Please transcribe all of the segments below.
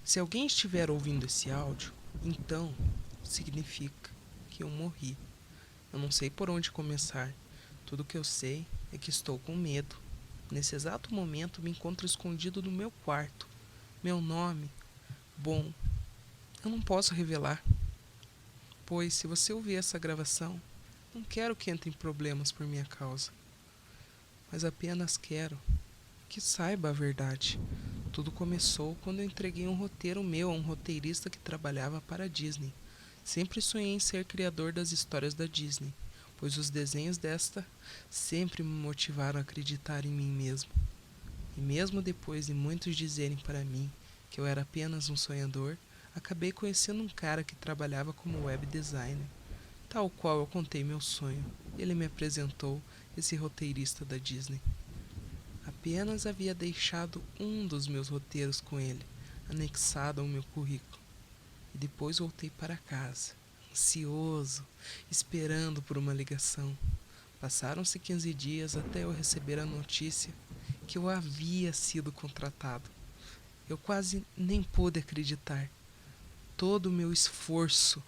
Se alguém estiver ouvindo esse áudio, então significa que eu morri. Eu não sei por onde começar. Tudo que eu sei é que estou com medo. Nesse exato momento me encontro escondido no meu quarto. Meu nome, bom, eu não posso revelar, pois se você ouvir essa gravação, não quero que entre em problemas por minha causa, mas apenas quero que saiba a verdade. Tudo começou quando eu entreguei um roteiro meu a um roteirista que trabalhava para a Disney. Sempre sonhei em ser criador das histórias da Disney, pois os desenhos desta sempre me motivaram a acreditar em mim mesmo. E mesmo depois de muitos dizerem para mim que eu era apenas um sonhador, acabei conhecendo um cara que trabalhava como web designer, tal qual eu contei meu sonho. Ele me apresentou esse roteirista da Disney. Apenas havia deixado um dos meus roteiros com ele, anexado ao meu currículo. E depois voltei para casa, ansioso, esperando por uma ligação. Passaram-se 15 dias até eu receber a notícia que eu havia sido contratado. Eu quase nem pude acreditar. Todo o meu esforço,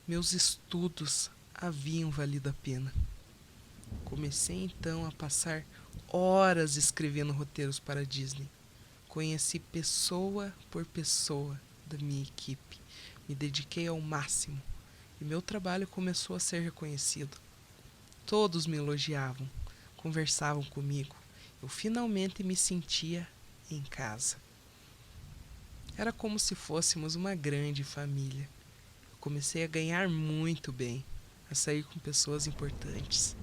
meus estudos haviam valido a pena. Comecei então a passar horas escrevendo roteiros para a Disney. Conheci pessoa por pessoa da minha equipe. Me dediquei ao máximo e meu trabalho começou a ser reconhecido. Todos me elogiavam, conversavam comigo. Eu finalmente me sentia em casa. Era como se fôssemos uma grande família. Eu comecei a ganhar muito bem, a sair com pessoas importantes,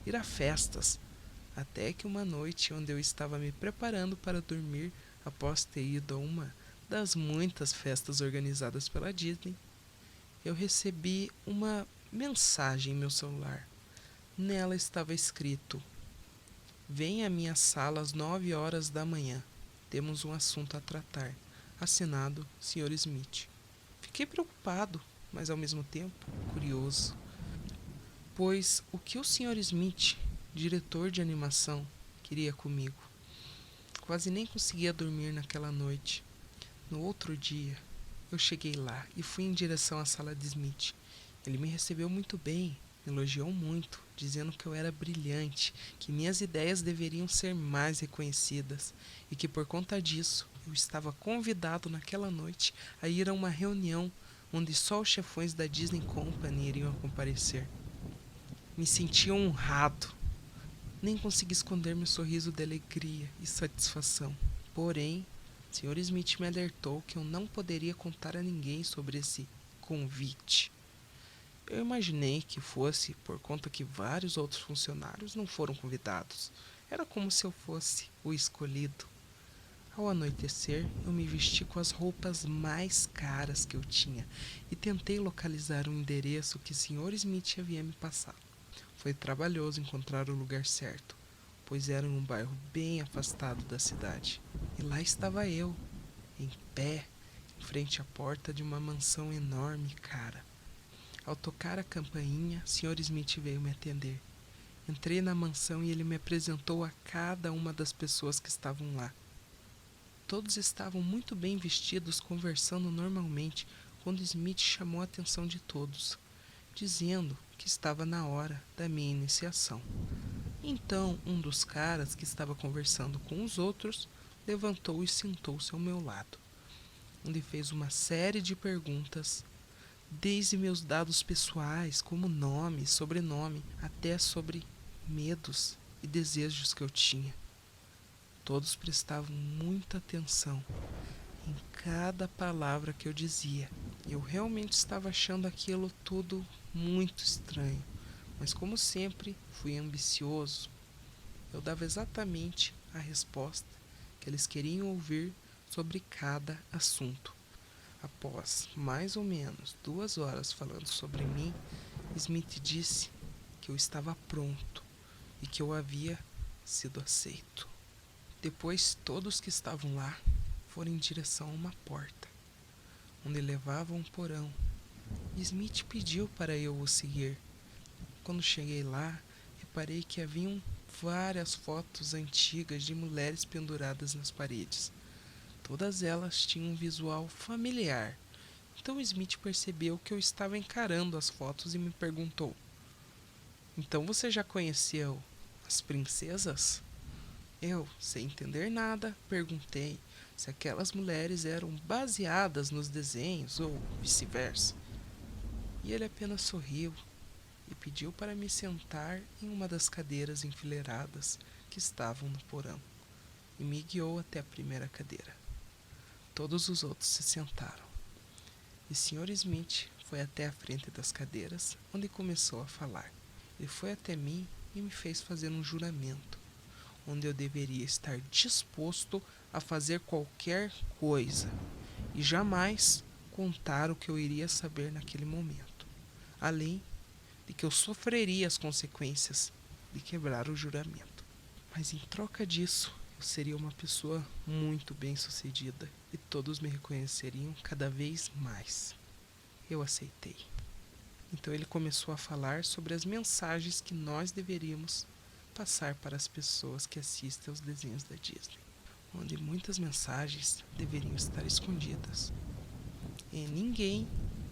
ir a festas, até que uma noite onde eu estava me preparando para dormir após ter ido a uma das muitas festas organizadas pela Disney, eu recebi uma mensagem em meu celular. Nela estava escrito: venha à minha sala às 9 horas da manhã. Temos um assunto a tratar. Assinado, Sr. Smith. Fiquei preocupado, mas ao mesmo tempo curioso, pois o que o Sr. Smith, diretor de animação, queria comigo? Quase nem conseguia dormir naquela noite. No outro dia, eu cheguei lá e fui em direção à sala de Smith. Ele me recebeu muito bem, me elogiou muito, dizendo que eu era brilhante, que minhas ideias deveriam ser mais reconhecidas e que por conta disso eu estava convidado naquela noite a ir a uma reunião onde só os chefões da Disney Company iriam comparecer. Me senti honrado. Nem consegui esconder meu sorriso de alegria e satisfação. Porém, Sr. Smith me alertou que eu não poderia contar a ninguém sobre esse convite. Eu imaginei que fosse por conta que vários outros funcionários não foram convidados. Era como se eu fosse o escolhido. Ao anoitecer, eu me vesti com as roupas mais caras que eu tinha e tentei localizar o endereço que Sr. Smith havia me passado. Foi trabalhoso encontrar o lugar certo, pois era em um bairro bem afastado da cidade. E lá estava eu, em pé, em frente à porta de uma mansão enorme e cara. Ao tocar a campainha, Sr. Smith veio me atender. Entrei na mansão e ele me apresentou a cada uma das pessoas que estavam lá. Todos estavam muito bem vestidos, conversando normalmente, quando Smith chamou a atenção de todos, dizendo que estava na hora da minha iniciação. Então, um dos caras que estava conversando com os outros levantou e sentou-se ao meu lado, onde fez uma série de perguntas, desde meus dados pessoais, como nome, sobrenome, até sobre medos e desejos que eu tinha. Todos prestavam muita atenção em cada palavra que eu dizia. Eu realmente estava achando aquilo tudo muito estranho, mas como sempre fui ambicioso, eu dava exatamente a resposta que eles queriam ouvir sobre cada assunto. Após mais ou menos 2 horas falando sobre mim, Smith disse que eu estava pronto e que eu havia sido aceito. Depois todos que estavam lá foram em direção a uma porta, onde levava a um porão. Smith pediu para eu o seguir. Quando cheguei lá, reparei que haviam várias fotos antigas de mulheres penduradas nas paredes. Todas elas tinham um visual familiar. Então Smith percebeu que eu estava encarando as fotos e me perguntou: então você já conheceu as princesas? Eu, sem entender nada, perguntei se aquelas mulheres eram baseadas nos desenhos ou vice-versa. E ele apenas sorriu e pediu para me sentar em uma das cadeiras enfileiradas que estavam no porão e me guiou até a primeira cadeira. Todos os outros se sentaram e Sr. Smith foi até a frente das cadeiras, onde começou a falar. Ele foi até mim e me fez fazer um juramento, onde eu deveria estar disposto a fazer qualquer coisa e jamais contar o que eu iria saber naquele momento, além de que eu sofreria as consequências de quebrar o juramento. Mas em troca disso, eu seria uma pessoa muito bem-sucedida e todos me reconheceriam cada vez mais. Eu aceitei. Então ele começou a falar sobre as mensagens que nós deveríamos passar para as pessoas que assistem aos desenhos da Disney, onde muitas mensagens deveriam estar escondidas e ninguém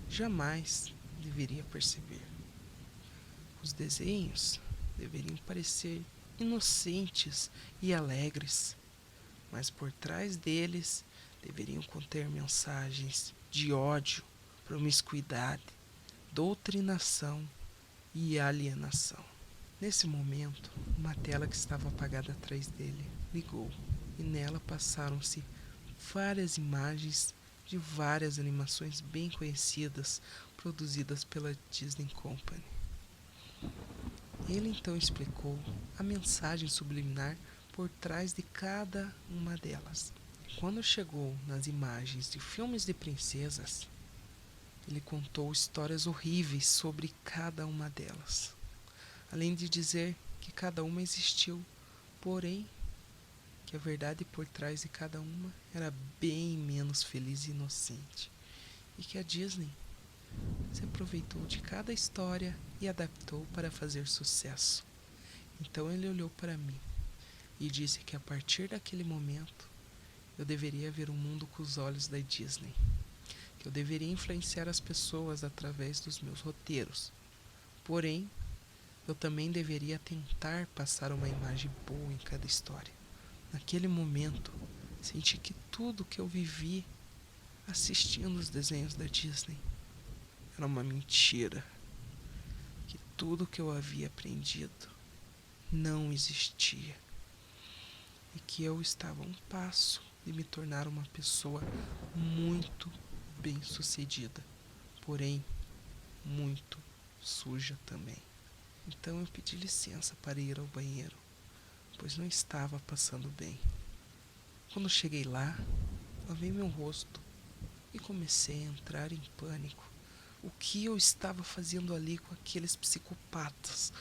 jamais deveria perceber. Os desenhos deveriam parecer inocentes e alegres, mas por trás deles deveriam conter mensagens de ódio, promiscuidade, doutrinação e alienação. Nesse momento, uma tela que estava apagada atrás dele ligou e nela passaram-se várias imagens de várias animações bem conhecidas produzidas pela Disney Company. Ele então explicou a mensagem subliminar por trás de cada uma delas. Quando chegou nas imagens de filmes de princesas, ele contou histórias horríveis sobre cada uma delas, além de dizer que cada uma existiu, porém que a verdade por trás de cada uma era bem menos feliz e inocente, e que a Disney se aproveitou de cada história e adaptou para fazer sucesso. Então ele olhou para mim e disse que a partir daquele momento eu deveria ver o mundo com os olhos da Disney, que eu deveria influenciar as pessoas através dos meus roteiros, porém eu também deveria tentar passar uma imagem boa em cada história. Naquele momento, senti que tudo que eu vivi assistindo os desenhos da Disney era uma mentira, que tudo que eu havia aprendido não existia e que eu estava a um passo de me tornar uma pessoa muito bem-sucedida, porém muito suja também. Então eu pedi licença para ir ao banheiro, pois não estava passando bem. Quando cheguei lá, lavei meu rosto e comecei a entrar em pânico. O que eu estava fazendo ali com aqueles psicopatas?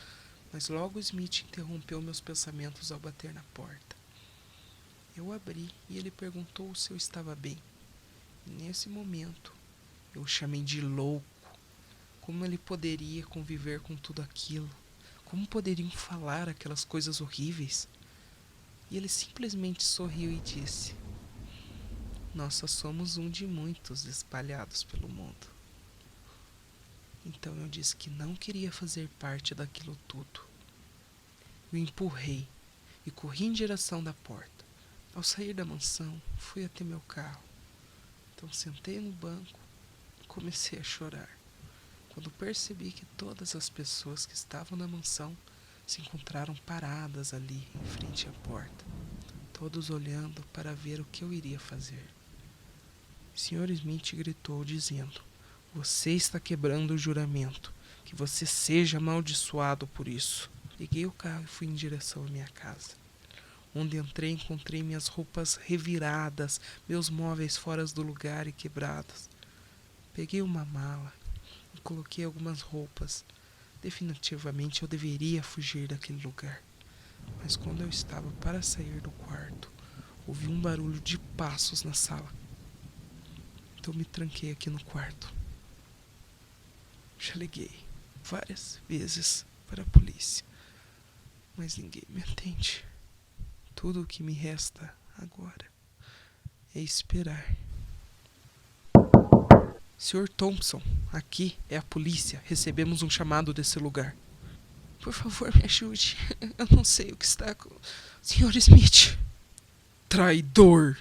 Mas logo Smith interrompeu meus pensamentos ao bater na porta. Eu abri e ele perguntou se eu estava bem. E nesse momento, eu o chamei de louco. Como ele poderia conviver com tudo aquilo? Como poderiam falar aquelas coisas horríveis? E ele simplesmente sorriu e disse: nós só somos um de muitos espalhados pelo mundo. Então eu disse que não queria fazer parte daquilo tudo. Eu empurrei e corri em direção da porta. Ao sair da mansão, fui até meu carro. Então sentei no banco e comecei a chorar, quando percebi que todas as pessoas que estavam na mansão se encontraram paradas ali em frente à porta, todos olhando para ver o que eu iria fazer. Sr. Smith gritou dizendo: você está quebrando o juramento, que você seja amaldiçoado por isso. Liguei o carro e fui em direção à minha casa. Onde entrei, encontrei minhas roupas reviradas, meus móveis fora do lugar e quebrados. Peguei uma mala e coloquei algumas roupas. Definitivamente eu deveria fugir daquele lugar. Mas quando eu estava para sair do quarto, ouvi um barulho de passos na sala. Então me tranquei aqui no quarto. Já liguei várias vezes para a polícia, mas ninguém me atende. Tudo o que me resta agora é esperar. Sr. Thompson, aqui é a polícia. Recebemos um chamado desse lugar. Por favor, me ajude. Eu não sei o que está com o Sr. Smith. Traidor!